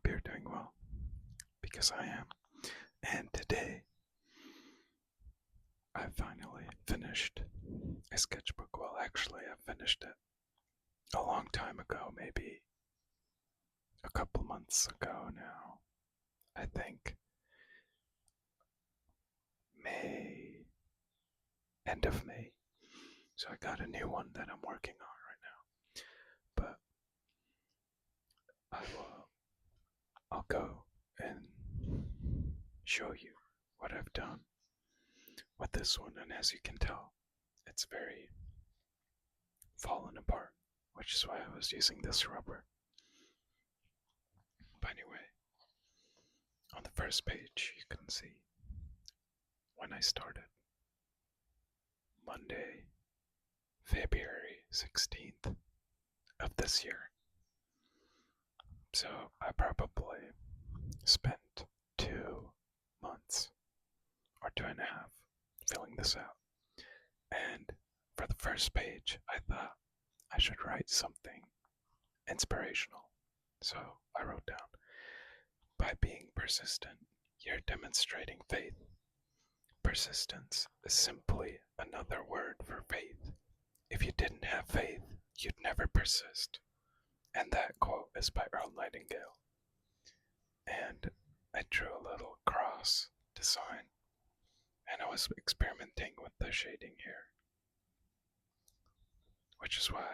hope you're doing well, because I am. And today, I finally finished a sketchbook. Well, actually, I finished it a long time ago, maybe a couple months ago now. I think May, end of May. So I got a new one that I'm working on right now. But I'll go and show you what I've done with this one. And as you can tell, it's very fallen apart, which is why I was using this rubber. But anyway, on the first page, you can see when I started. Monday, February 16th of this year. So I probably spent 2 months or 2.5 filling this out. And for the first page, I thought I should write something inspirational. So I wrote down, by being persistent, you're demonstrating faith. Persistence is simply another word for faith. If you didn't have faith, you'd never persist. And that quote is by Earl Nightingale. And I drew a little cross design, and I was experimenting with the shading here, which is why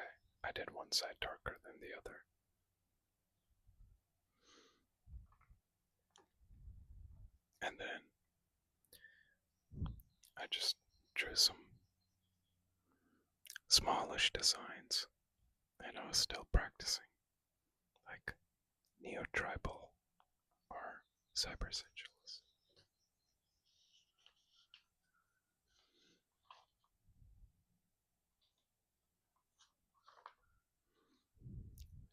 I did one side darker than the other. And then I just drew some smallish designs, and I was still practicing, like neo-tribal or cybersigillus.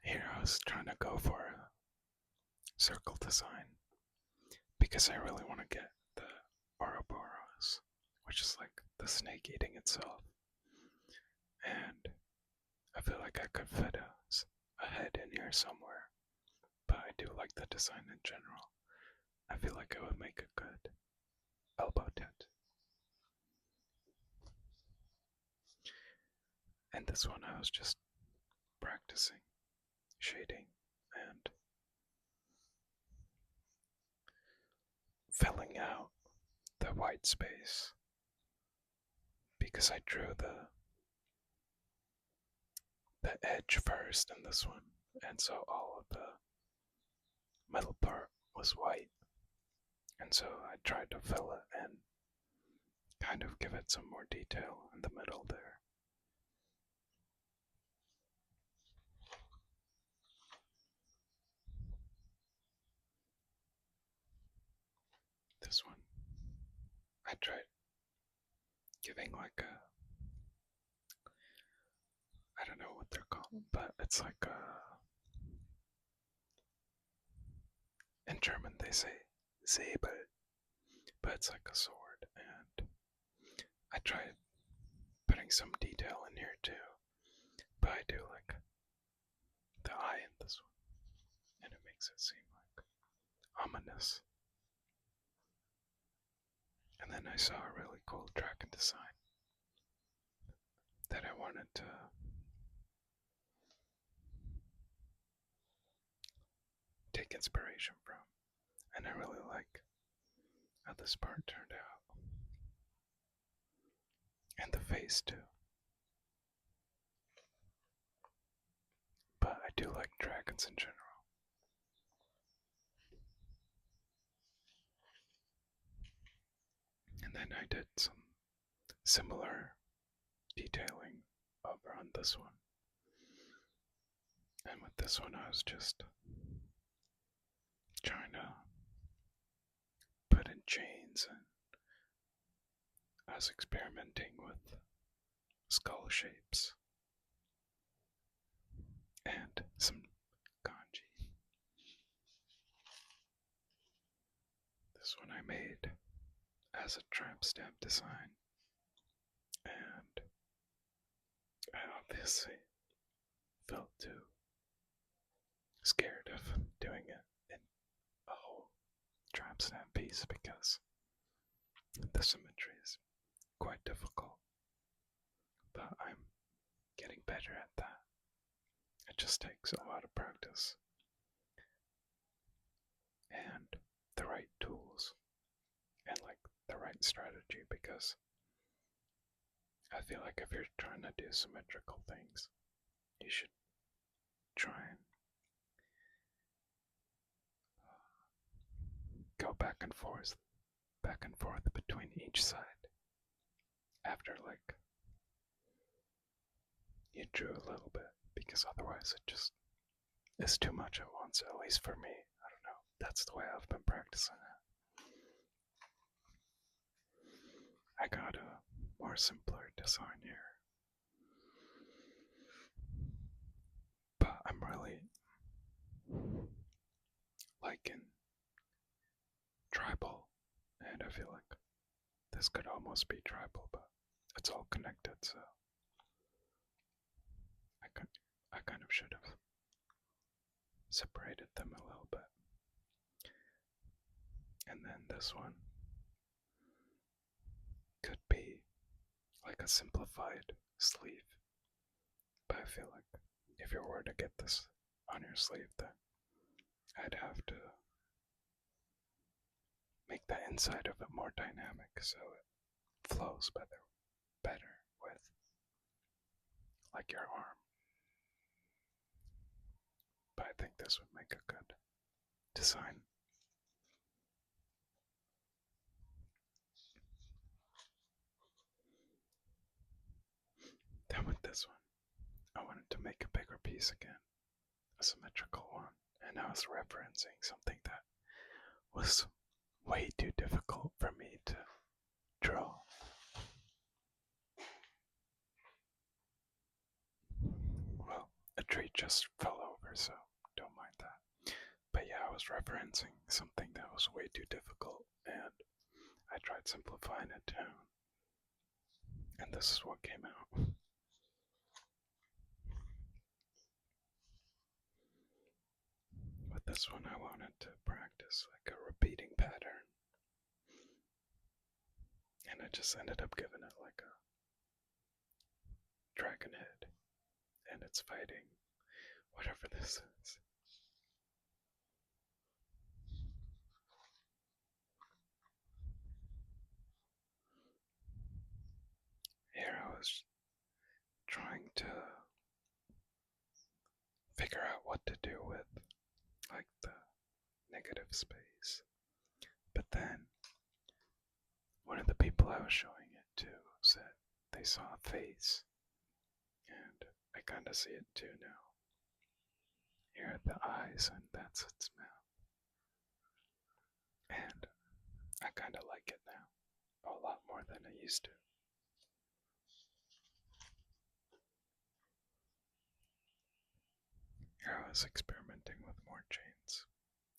Here I was trying to go for a circle design because I really want to get the Ouroboros, which is like the snake eating itself. And I feel like I could fit a head in here somewhere, but I do like the design in general. I feel like it would make a good elbow tent. And this one I was just practicing shading and filling out the white space because I drew the edge first in this one, and so all of the middle part was white, and so I tried to fill it and kind of give it some more detail in the middle there. This one, I tried giving like a, I don't know what they're called, but it's like a, in German they say Säbel, but it's like a sword, and I tried putting some detail in here too, but I do like the eye in this one, and it makes it seem like ominous. And then I saw a really cool dragon design that I wanted to take inspiration from, and I really like how this part turned out, and the face too. But I do like dragons in general. And then I did some similar detailing over on this one. And with this one I was just trying to put in chains, and I was experimenting with skull shapes and some kanji. This one I made as a tramp stamp design, and I obviously felt too scared of doing it in snap piece because the symmetry is quite difficult, but I'm getting better at that. It just takes a lot of practice and the right tools and like the right strategy, because I feel like if you're trying to do symmetrical things, you should try and go back and forth between each side after like you drew a little bit, because otherwise it just is too much at once, at least for me. I don't know. That's the way I've been practicing it. I got a more simpler design here, but I'm really liking tribal, and I feel like this could almost be tribal, but it's all connected, so I kind of should have separated them a little bit. And then this one could be like a simplified sleeve, but I feel like if you were to get this on your sleeve, then I'd have to make the inside of it more dynamic so it flows better with like your arm. But I think this would make a good design. Then with this one, I wanted to make a bigger piece again, a symmetrical one, and I was referencing something that was way too difficult for me to draw. Well, a tree just fell over, so don't mind that. But yeah, I was referencing something that was way too difficult, and I tried simplifying it down, and this is what came out. With this one, I wanted to practice like a repeating pattern, and I just ended up giving it like a dragon head, and it's fighting whatever this is. Here I was trying to figure out what to do with like the negative space, but then one of the people I was showing it to said they saw a face, and I kind of see it too now. Here are the eyes, and that's its mouth. And I kind of like it now, a lot more than I used to. Here I was experimenting with more chains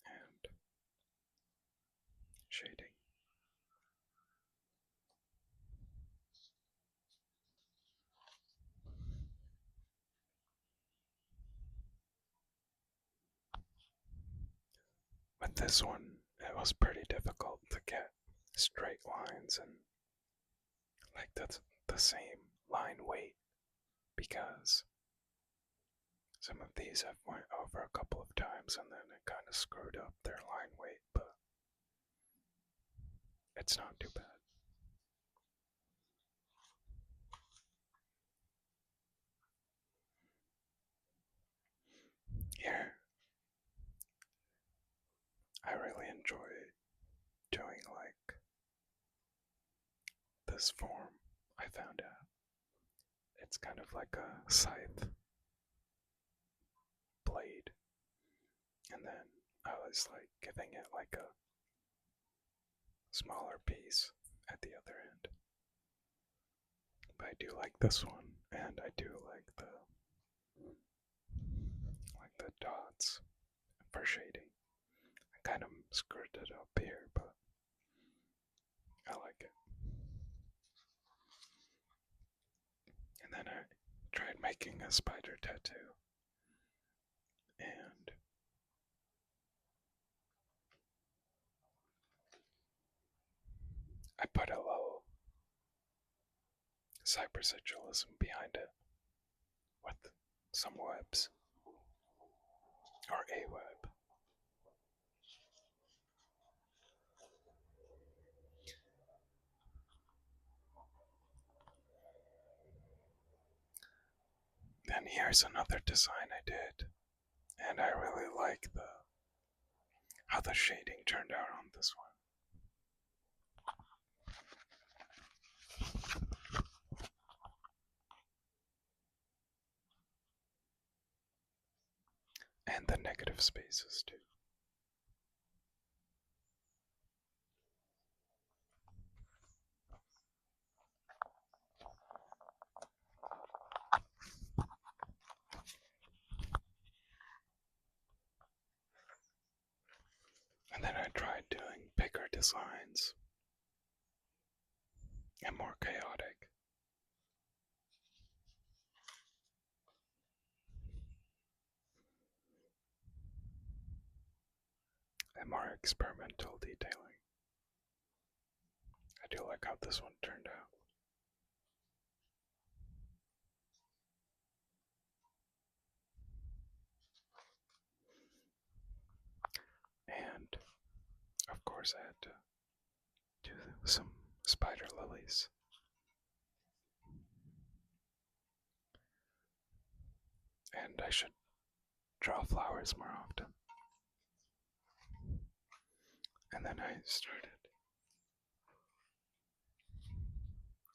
and shading. With this one, it was pretty difficult to get straight lines and like that's the same line weight, because some of these I've went over a couple of times and then it kind of screwed up their line weight, but it's not too bad. Here, I really enjoy doing like this form. I found out it's kind of like a scythe blade, and then I was like giving it like a smaller piece at the other end. But I do like this one, and I do like the dots for shading. I kind of screwed it up here, but I like it. And then I tried making a spider tattoo, and cybersexualism behind it with some webs or a web. Then here's another design I did, and I really like how the shading turned out on this one. And the negative spaces too. And then I tried doing bigger designs and more chaotic. And more experimental detailing. I do like how this one turned out. And of course, I had to do some spider lilies. And I should draw flowers more often. And then I started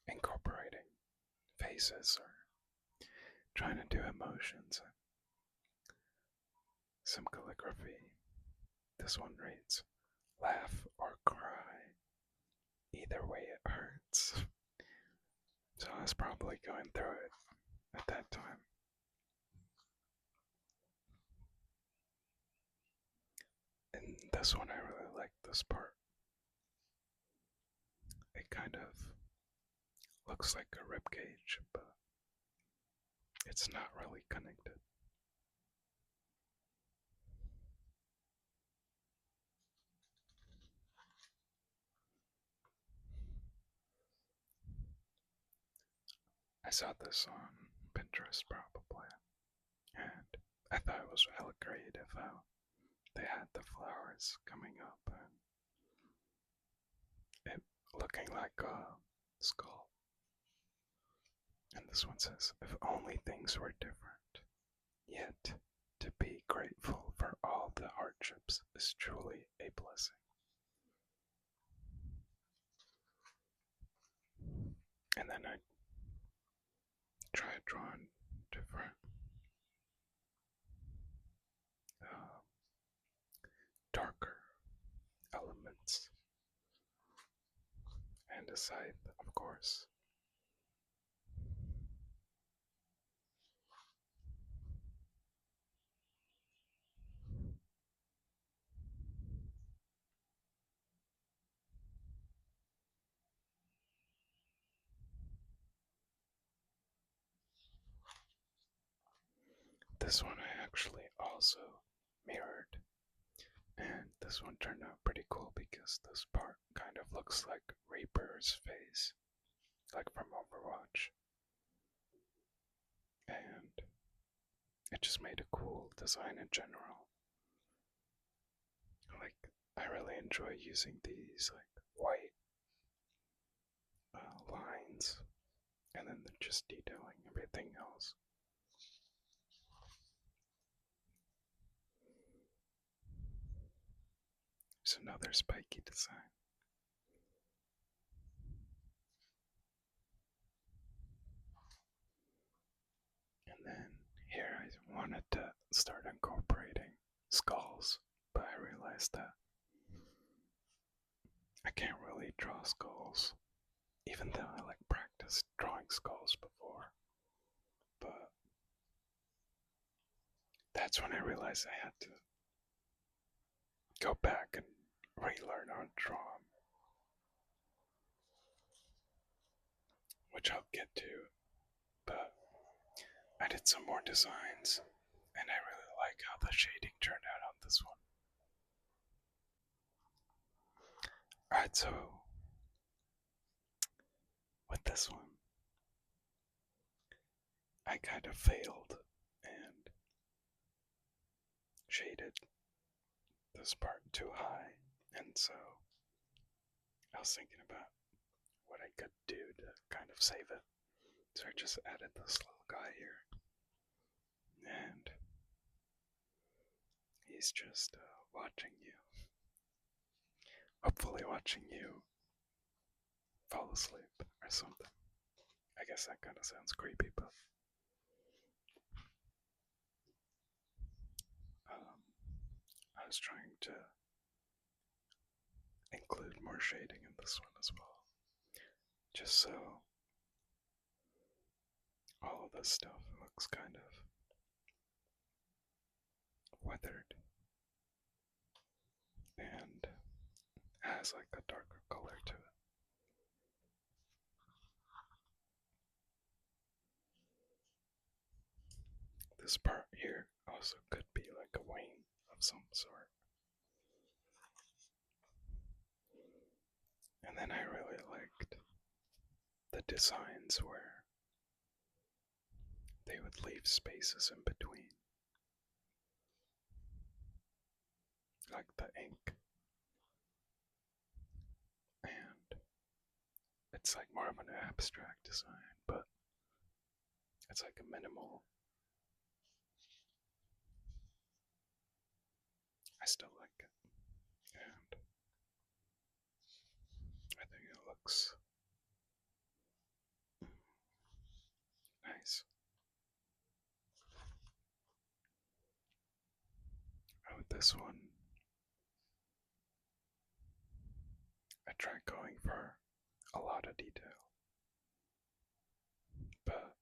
incorporating faces or trying to do emotions and some calligraphy. This one reads, "Laugh or cry. Either way it hurts." So I was probably going through it at that time. And this one, I really like this part. It kind of looks like a rib cage, but it's not really connected. I saw this on Pinterest probably, and I thought it was hella creative how they had the flowers coming up and it looking like a skull. And this one says, "If only things were different. Yet, to be grateful for all the hardships is truly a blessing." And then I tried drawing different uh, darker elements and a scythe, of course. This one I actually also mirrored, and this one turned out pretty cool because this part kind of looks like Reaper's face, like from Overwatch. And it just made a cool design in general. Like, I really enjoy using these like white lines and then just detailing everything else. There's another spiky design. And then here I wanted to start incorporating skulls, but I realized that I can't really draw skulls, even though I like practiced drawing skulls before. But that's when I realized I had to go back and relearn how to draw them, which I'll get to. But I did some more designs, and I really like how the shading turned out on this one. Alright, so with this one, I kind of failed and shaded this part too high, and so I was thinking about what I could do to kind of save it. So I just added this little guy here, and he's just watching you. Hopefully, watching you fall asleep or something. I guess that kind of sounds creepy, but I was trying to include more shading in this one as well, just so all of this stuff looks kind of weathered and has like a darker color to it. This part here also could be like a wing of some sort. And then I really liked the designs where they would leave spaces in between, like the ink. And it's like more of an abstract design, but it's like a minimal. I still like it. And I think it looks nice. And with this one, I tried going for a lot of detail, but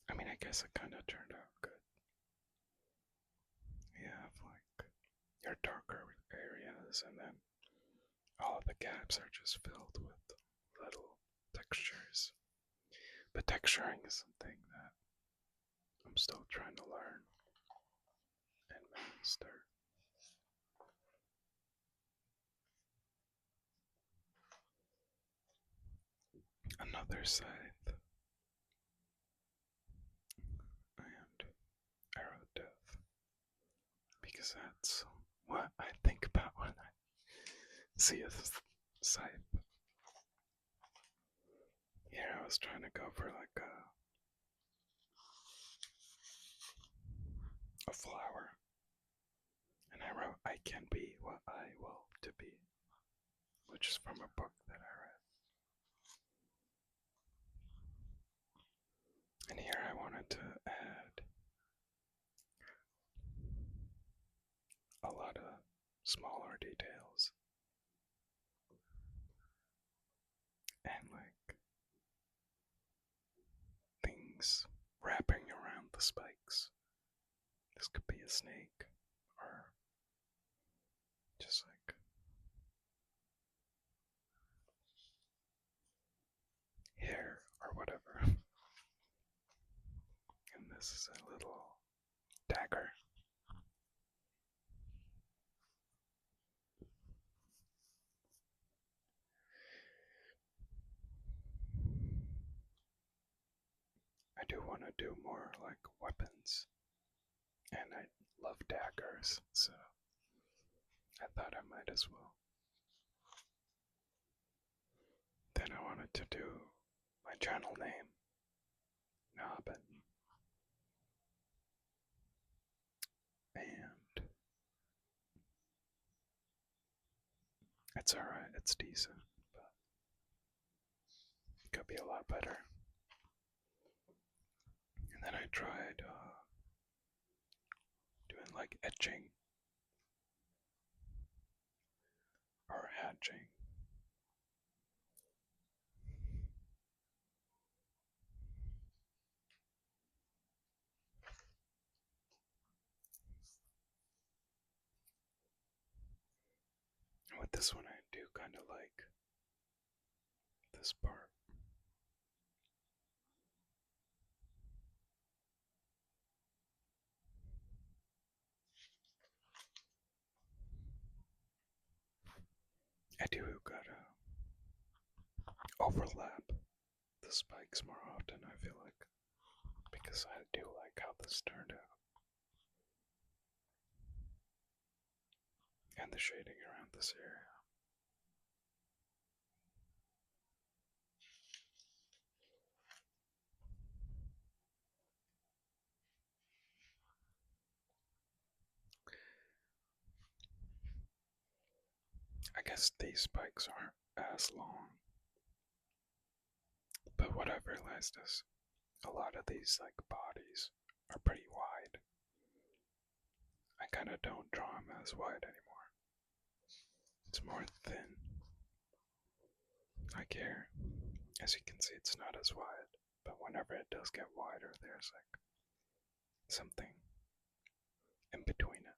I mean, I guess it kind of turned out good. You have like your darker areas, and then all of the gaps are just filled with little textures. But texturing is something that I'm still trying to learn and master. Another scythe and arrow death, because that's what I think about when I see a scythe. Here I was trying to go for like a flower, and I wrote, "I can be what I will to be," which is from a book that I read. And here I wanted to add a lot of smaller details and like things wrapping around the spikes. This could be a snake or just like hair or whatever. And this is a little dagger. I do want to do more like weapons, and I love daggers, so I thought I might as well. Then I wanted to do my channel name, Narben, and it's alright, it's decent, but it could be a lot better. And then I tried doing like etching or hatching. And with this one, I do kind of like this part. I do gotta overlap the the spikes more often, I feel like, because I do like how this turned out. And the shading around this area. I guess these spikes aren't as long, but what I've realized is a lot of these like bodies are pretty wide. I kind of don't draw them as wide anymore. It's more thin. Like here, as you can see, it's not as wide, but whenever it does get wider, there's like something in between it.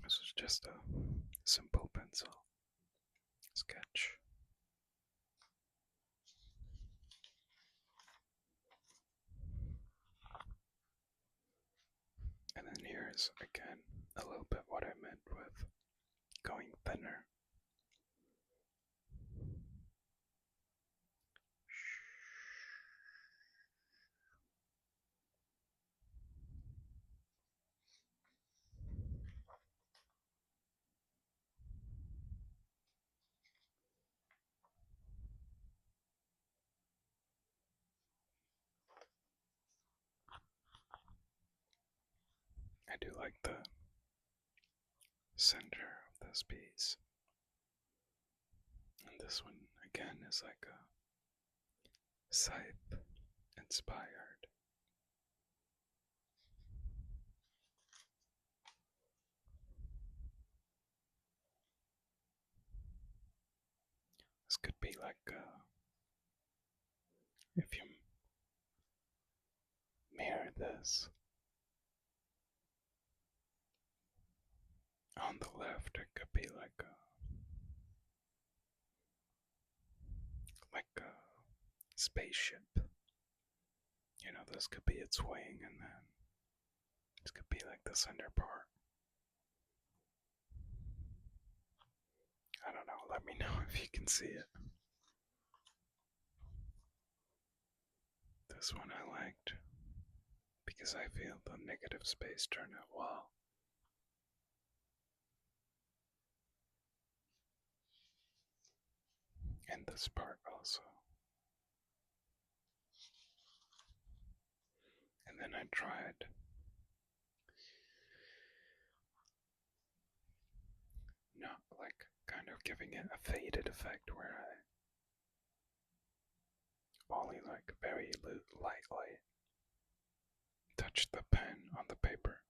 This is just a simple pencil sketch. And then here's again a little bit what I meant with going thinner. I do like the center of this piece. And this one again is like a scythe inspired. This could be like if you mirror this on the left, it could be like a spaceship. You know, this could be its wing, and then this could be like the center part. I don't know, let me know if you can see it. This one I liked because I feel the negative space turned out well. And this part also. And then I tried not like kind of giving it a faded effect where I only like very lightly touch the pen on the paper.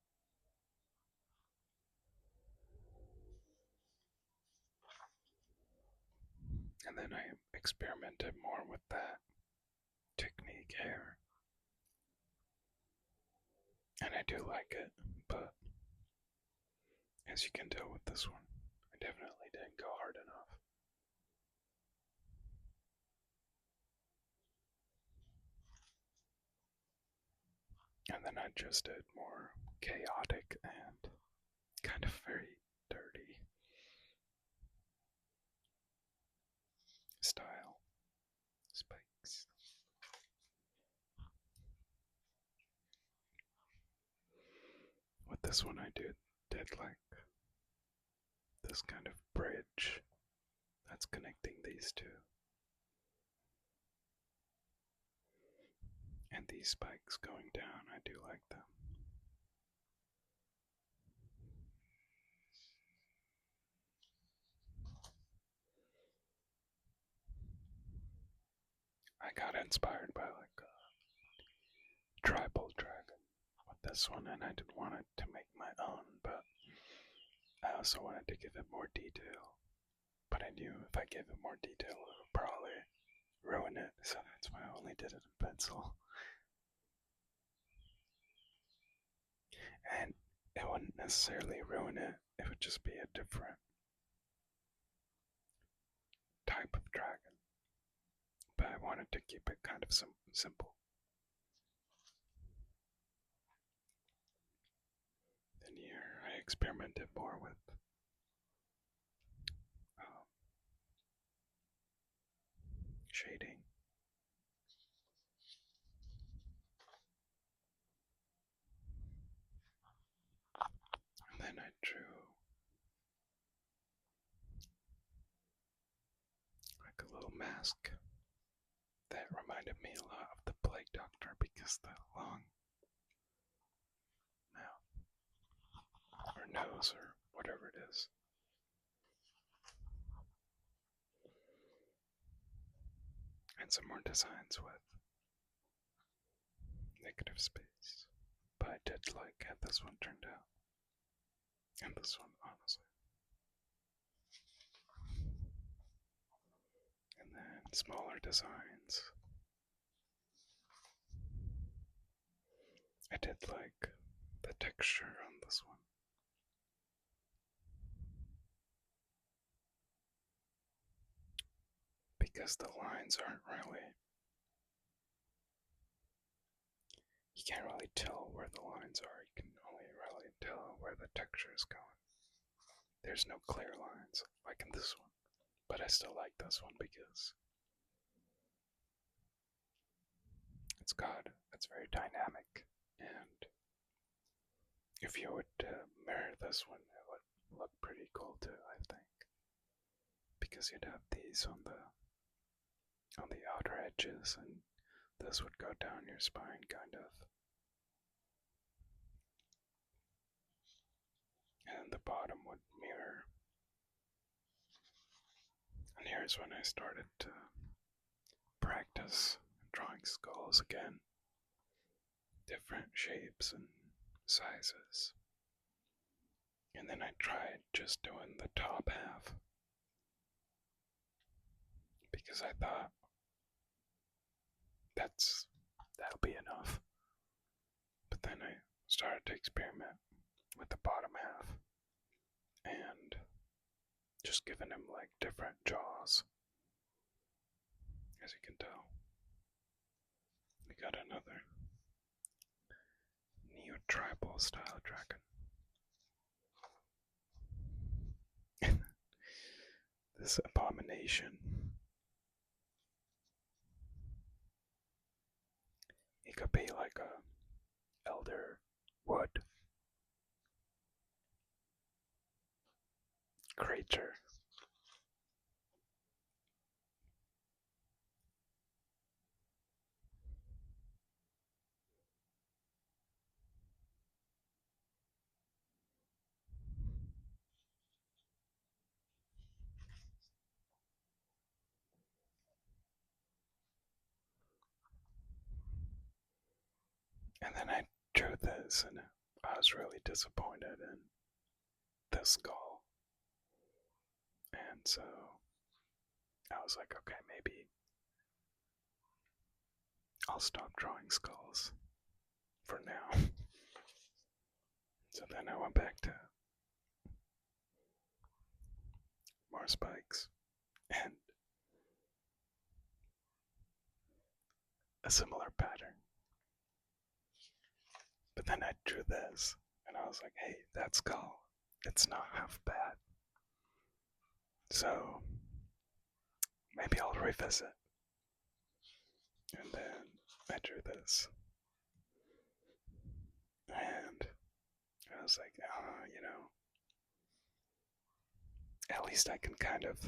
And then I experimented more with that technique here. And I do like it, but as you can tell with this one, I definitely didn't go hard enough. And then I just did more chaotic and kind of very dirty style spikes. With this one, I did like this kind of bridge that's connecting these two. And these spikes going down, I do like them. I got inspired by like a tribal dragon with this one, and I didn't want it to make my own, but I also wanted to give it more detail. But I knew if I gave it more detail, it would probably ruin it, so that's why I only did it in pencil. And it wouldn't necessarily ruin it, it would just be a different type of dragon. But I wanted to keep it kind of simple. Then here I experimented more with shading. And then I drew like a little mask that reminded me a lot of the Plague Doctor because the long mouth or nose or whatever it is. And some more designs with negative space. But I did like how this one turned out. And this one, honestly. And then smaller designs. I did like the texture on this one. Because the lines aren't really, you can't really tell where the lines are. You can only really tell where the texture is going. There's no clear lines like in this one. But I still like this one because it's very dynamic, and if you would mirror this one, it would look pretty cool too, I think, because you'd have these on the outer edges, and this would go down your spine, kind of, and the bottom would mirror. And here's when I started to practice drawing skulls again, different shapes and sizes. And then I tried just doing the top half because I thought that'll be enough. But then I started to experiment with the bottom half and just giving him like different jaws. As you can tell, we got another neo-tribal style dragon. This abomination. He could be like a elder wood creature. And then I drew this, and I was really disappointed in this skull. And so I was like, okay, maybe I'll stop drawing skulls for now. So then I went back to more spikes and a similar pattern. But then I drew this, and I was like, hey, that skull, it's not half bad. So maybe I'll revisit. And then I drew this. And I was like, at least I can kind of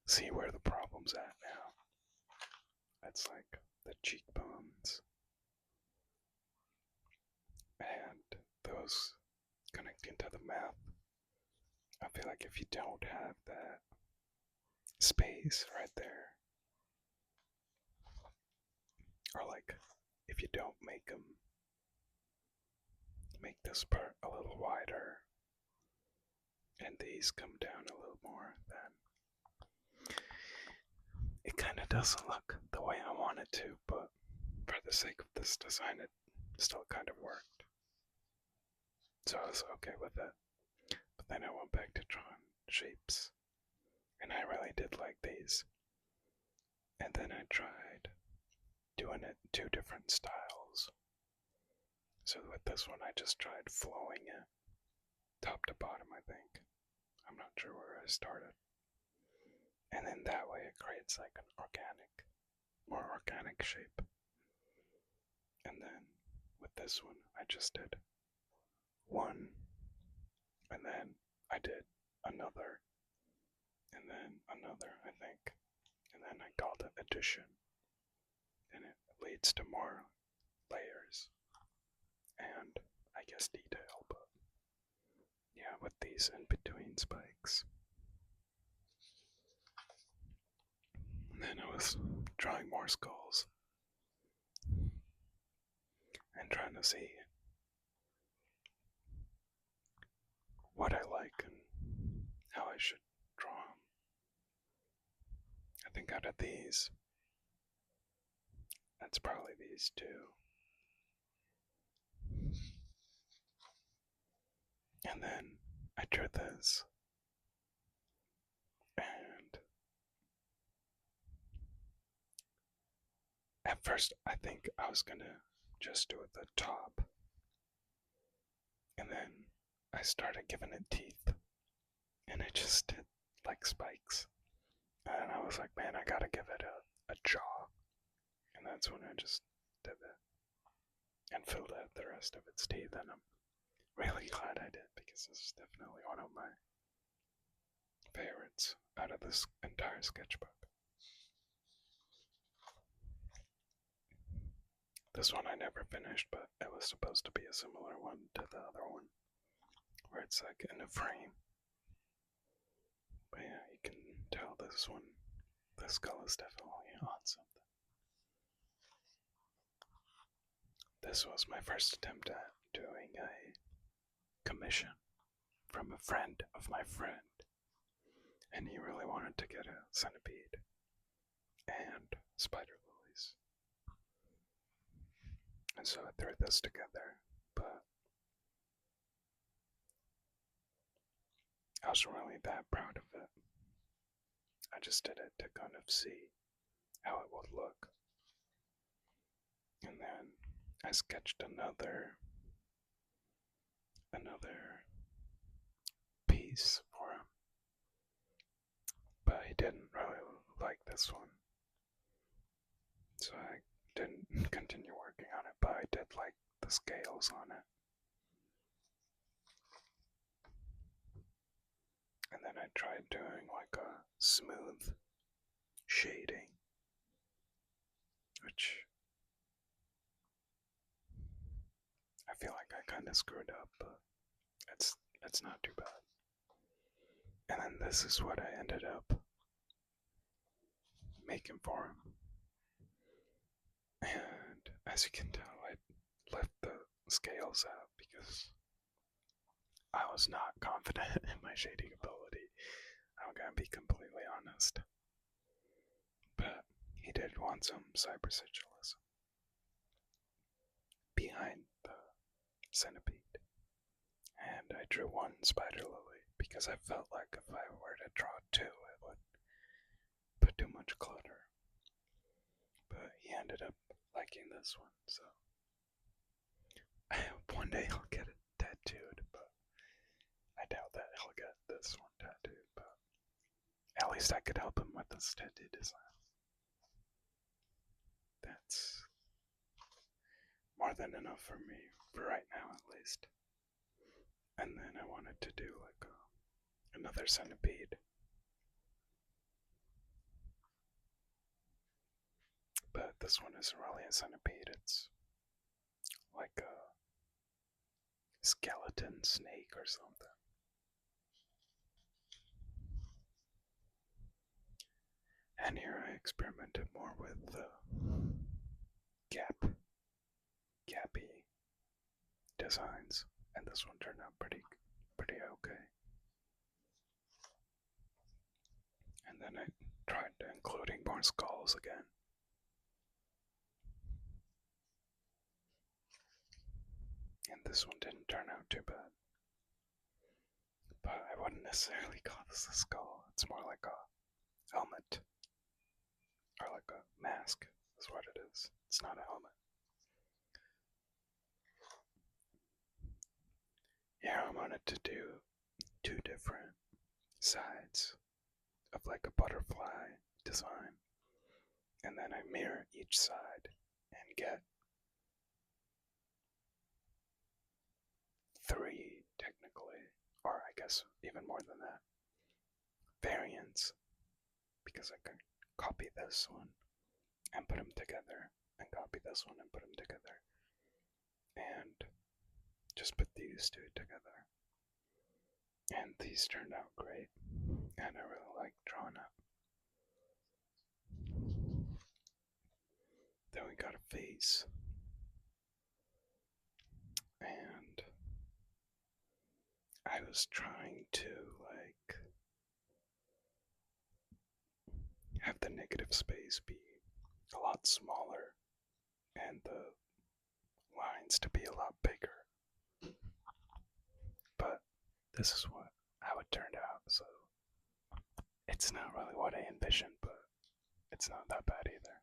see where the problem's at now. That's like the cheekbones. And those connecting to the mouth. I feel like if you don't have that space right there, or like if you don't make this part a little wider and these come down a little more, then it kind of doesn't look the way I want it to, but for the sake of this design, it still kind of worked. So I was okay with it. But then I went back to drawing shapes, and I really did like these. And then I tried doing it two different styles. So with this one, I just tried flowing it top to bottom, I think. I'm not sure where I started. And then that way it creates like an more organic shape. And then with this one, I just did one, and then I did another, and then another, I think. And then I called it addition. And it leads to more layers and I guess detail, but yeah, with these in between spikes. And then I was drawing more skulls and trying to see what I like and how I should draw them. I think out of these, that's probably these two. And then I drew this, and at first I think I was gonna just do it the top, and then I started giving it teeth, and it just did like spikes. And I was like, man, I gotta give it a jaw. And that's when I just did it and filled out the rest of its teeth. And I'm really glad I did because this is definitely one of my favorites out of this entire sketchbook. This one I never finished, but it was supposed to be a similar one to the other one, where it's like in a frame. But yeah, you can tell this one, the skull is definitely on something. This was my first attempt at doing a commission from a friend of my friend, and he really wanted to get a centipede and spider lilies. And so I threw this together, but I wasn't really that proud of it. I just did it to kind of see how it would look. And then I sketched another piece for him. But he didn't really like this one. So I didn't continue working on it, but I did like the scales on it. And then I tried doing like a smooth shading, which I feel like I kind of screwed up, but it's not too bad. And then this is what I ended up making for him. And as you can tell, I left the scales out because I was not confident in my shading ability. I'm gonna be completely honest. But he did want some cybersigillism behind the centipede. And I drew one spider lily because I felt like if I were to draw two, it would put too much clutter. But he ended up liking this one, so I hope one day he'll get it tattooed, but I doubt that he'll get this one tattooed, but at least I could help him with this tattoo design. That's more than enough for me, for right now at least. And then I wanted to do like another centipede. But this one isn't really a centipede, it's like a skeleton snake or something. And here I experimented more with the gappy designs, and this one turned out pretty okay. And then I tried including more skulls again. And this one didn't turn out too bad. But I wouldn't necessarily call this a skull. It's more like a helmet. Or like a mask is what it is. It's not a helmet. Here I wanted to do two different sides of like a butterfly design, and then I mirror each side and get three, technically, or I guess even more than that, variants, because I can copy this one and put them together, and copy this one and put them together, and just put these two together. And these turned out great, and I really like drawing up. Then we got a face, and I was trying to like have the negative space be a lot smaller and the lines to be a lot bigger. But this is how it turned out, so it's not really what I envisioned, but it's not that bad either.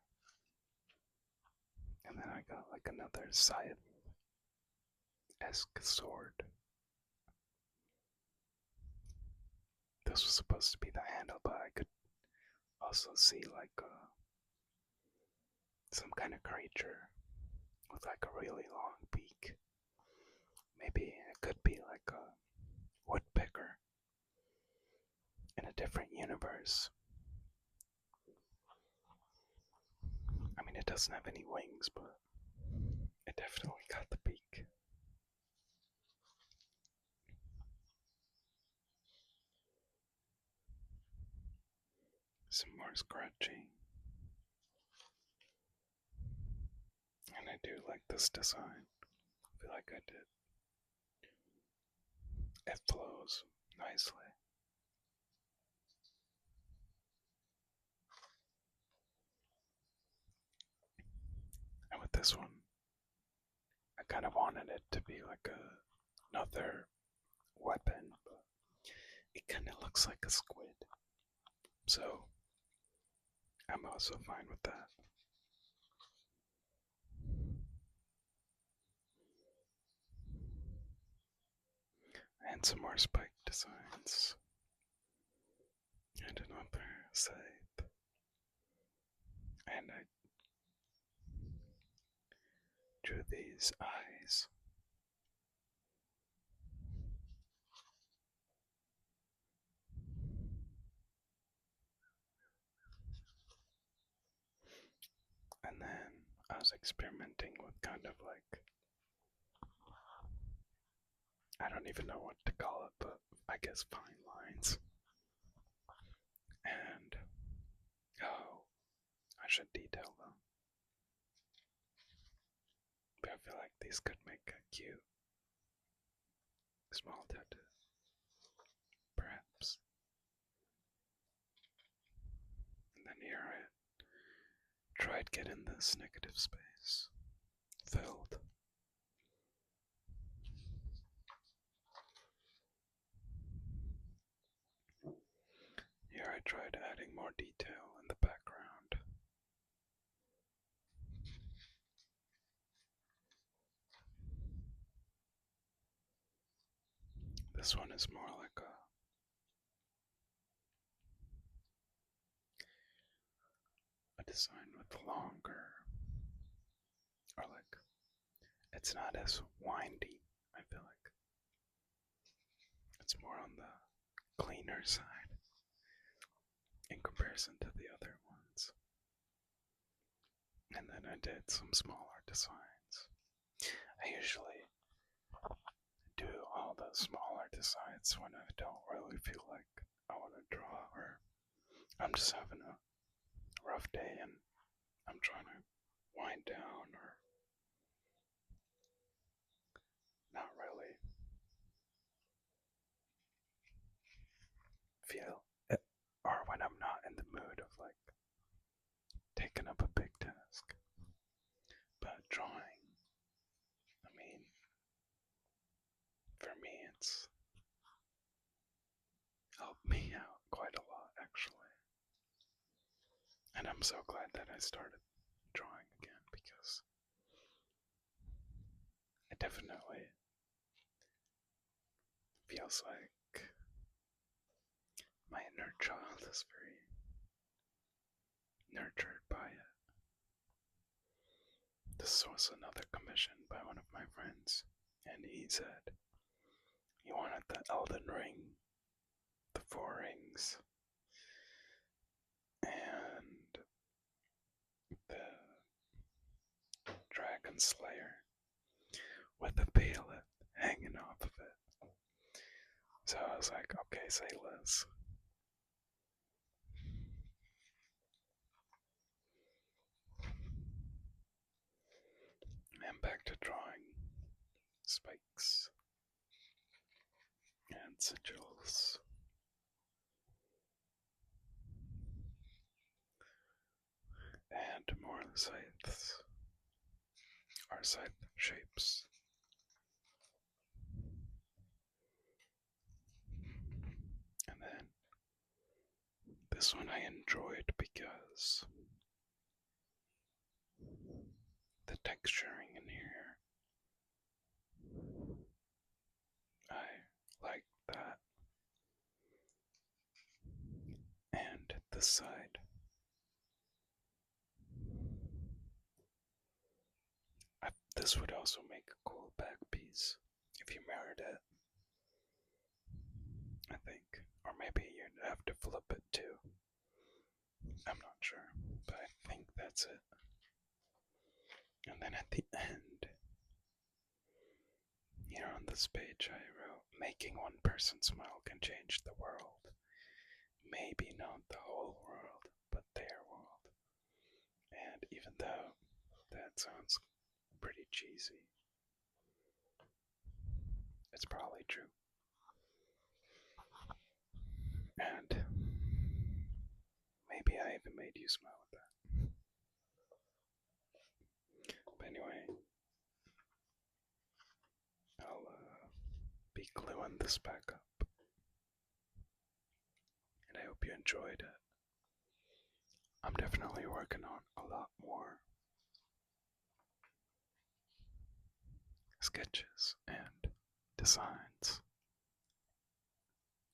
And then I got like another scythe-esque sword. This was supposed to be the handle, but I could also see like some kind of creature with like a really long beak. Maybe it could be like a woodpecker in a different universe. I mean, it doesn't have any wings, but it definitely got the beak. Some more scratching. And I do like this design. I feel like I did. It flows nicely. And with this one, I kind of wanted it to be like another weapon, but it kind of looks like a squid. So I'm also fine with that. And some more spike designs. And another scythe. And I drew these eyes. And then I was experimenting with kind of like, I don't even know what to call it, but I guess fine lines. And, oh, I should detail them. But I feel like these could make a cute small tattoo. Perhaps. And then here I tried getting this negative space filled. Here I tried adding more detail in the background. This one is more like a design with longer, or like, it's not as windy, I feel like. It's more on the cleaner side in comparison to the other ones. And then I did some smaller designs. I usually do all the smaller designs when I don't really feel like I want to draw, or I'm just having a rough day and I'm trying to wind down, or not really feel it, or when I'm not in the mood of like taking up a big task. But drawing, I mean, for me it's helped me out quite a lot actually. And I'm so glad that I started drawing again, because it definitely feels like my inner child is very nurtured by it. This was another commission by one of my friends, and he said he wanted the Elden Ring, the Four Rings, and the Dragon Slayer with a bailiff hanging off of it. So I was like, okay, say less. And back to drawing spikes and sigils. And more scythes, or scythe shapes. And then this one I enjoyed because the texturing in here, I like that. And this side, this would also make a cool back piece if you mirrored it, I think. Or maybe you'd have to flip it too. I'm not sure, but I think that's it. And then at the end, here on this page I wrote, making one person smile can change the world. Maybe not the whole world, but their world. And even though that sounds pretty cheesy, it's probably true. And maybe I even made you smile with that. But anyway, I'll be gluing this back up. And I hope you enjoyed it. I'm definitely working on a lot more sketches and designs.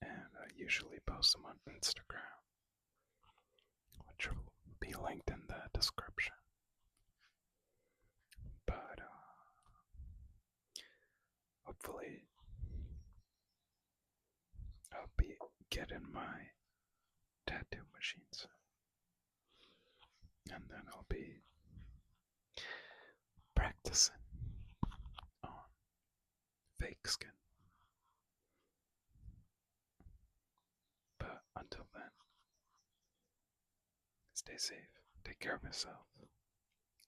And I usually post them on Instagram, which will be linked in the description. But hopefully I'll be getting my tattoo machine soon. And then I'll be practicing on fake skin. But until then, stay safe, take care of yourself,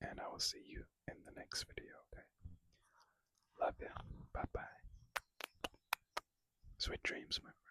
and I will see you in the next video, okay? Love ya. Bye bye. Sweet dreams, my friend.